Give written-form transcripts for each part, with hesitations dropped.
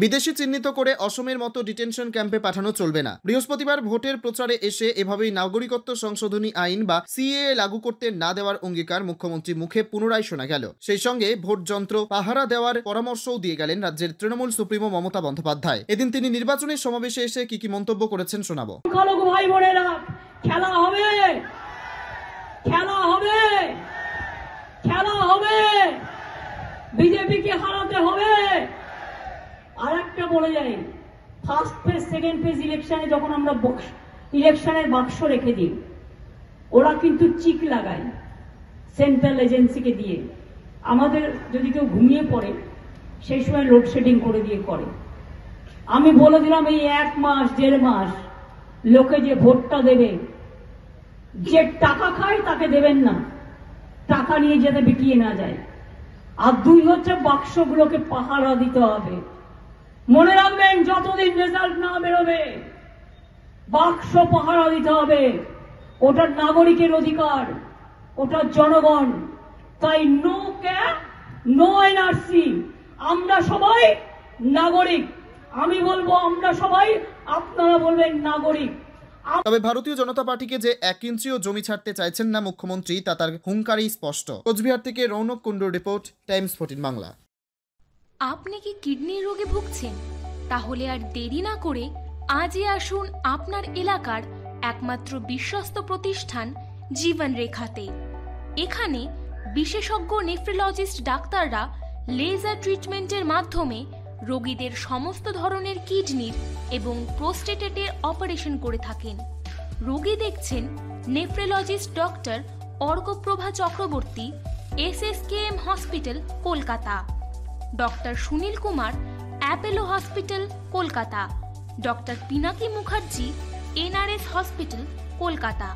বিদেশি চিহ্নিত করে অসমের মতো ডিটেনশন ক্যাম্পে পাঠানো চলবে না। বৃহস্পতিবার ভোটের প্রচারে এসে এভাবেই নাগরিকত্ব সংশোধনী আইন বা সিএএ লাগু করতে না দেওয়ার অঙ্গীকার মুখ্যমন্ত্রীর মুখে পুনরায় শোনা গেল। সেই সঙ্গে ভোট যন্ত্র পাহারা দেওয়ার পরামর্শও দিয়ে গেলেন রাজ্যের তৃণমূল সুপ্রিমো মমতা বন্দ্যোপাধ্যায়। এদিন তিনি নির্বাচনী সমাবেশে এসে কি মন্তব্য করেছেন শোনাবো। ভাই বোনেরা, খেলা হবে, খেলা হবে, খেলা হবে, বিজেপিকে হারাতে হবে। আর একটা বলে যাই, ফার্স্ট ফেজ সেকেন্ড ফেজ ইলেকশনে যখন আমরা ইলেকশনের বাক্স রেখে দিই, ওরা কিন্তু চিক লাগায় সেন্ট্রাল এজেন্সিকে দিয়ে। আমাদের যদি কেউ ঘুমিয়ে পড়ে সেই সময় লোডশেডিং করে দিয়ে করে। আমি বলে দিলাম এই 1 মাস 1.5 মাস লোকে যে ভোটটা দেবে, যে টাকা খায় তাকে দেবেন না, টাকা নিয়ে যেতে বিকিয়ে না যায়। আর 2 হচ্ছে বাক্সগুলোকে পাহারা দিতে হবে। মনে রাখবেন, যতদিন রেজাল্ট না বেরোবে বাক্স পাহারা দিতে হবে। ওটা নাগরিকের অধিকার, ওটা জনগণ। তাই নো ক্যাপ, নো এনআরসি। আমরা সবাই নাগরিক। আমি বলবো আমরা সবাই, আপনারা বলবেন নাগরিক। তবে ভারতীয় জনতা পার্টিকে যে 1 ইঞ্চিও জমি ছাড়তে চাইছেন না মুখ্যমন্ত্রী, তা তার হুঙ্কারেই স্পষ্ট। কোচবিহার থেকে রৌনক কুণ্ডুর রিপোর্ট, টাইমস 14 বাংলা। আপনি কি কিডনি রোগে ভুগছেন? তাহলে আর দেরি না করে আজই আসুন আপনার এলাকার একমাত্র বিশ্বস্ত প্রতিষ্ঠান জীবন রেখাতে। এখানে বিশেষজ্ঞ নেফ্রোলজিস্ট ডাক্তাররা লেজার ট্রিটমেন্টের মাধ্যমে রোগীদের সমস্ত ধরনের কিডনির এবং প্রোস্টেটের অপারেশন করে থাকেন। রোগী দেখছেন nephrologist doctor Arkaprava Chakraborty, SSKM hospital, Kolkata. Doctor Sunil Kumar, Apollo hospital, Kolkata. Doctor Pinaki Mukherjee, NRS hospital, Kolkata.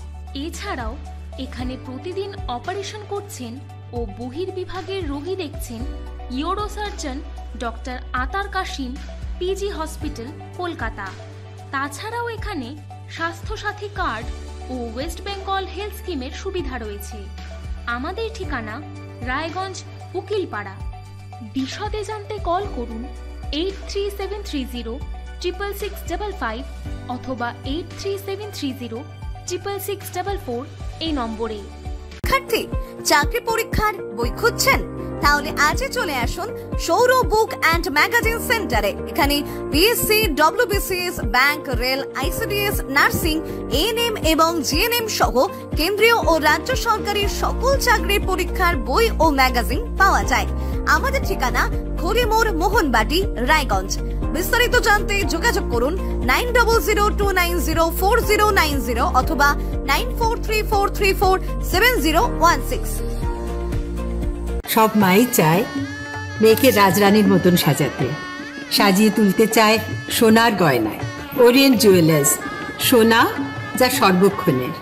এছাড়াও এখানে প্রতিদিন অপারেশন করছেন ও বহির্বিভাগের রোগী দেখছেন ইউরোসার্জন ডক্টর আতার কাশিম, PG হসপিটাল, কলকাতা। তাছাড়াও এখানে স্বাস্থ্যসাথী কার্ড ও ওয়েস্ট বেঙ্গল হেলথ স্কিমের সুবিধা রয়েছে। আমাদের ঠিকানা রায়গঞ্জ, উকিলপাড়া। বিশদে জানতে কল করুন 8373066655 অথবা 8373066644 এই নম্বরে। শিক্ষার্থী, চাকরি পরীক্ষার বই খুঁজছেন? তাহলে আজই চলে আসুন সৌর বুক অ্যান্ড ম্যাগাজিন সেন্টারে। এখানে BSc, WBCS, bank, rail, ICDS, nursing, ANM এবং GNM সহ কেন্দ্রীয় ও রাজ্য সরকারি সকল চাকরির পরীক্ষার বই ও ম্যাগাজিন পাওয়া যায়। আমাদের ঠিকানা ঘড়িমোড়, মোহনবাটি, রায়গঞ্জ। বিস্তারিত জানতে যোগাযোগ করুন 9002904090 অথবা 9434347016। সব মাই চায় মেয়েকে রাজরানীর মতন সাজাতে, সাজিয়ে তুলতে চায় সোনার গয়নায়। ওরিয়েন্ট জুয়েলার্স, সোনা যা সর্বক্ষণের।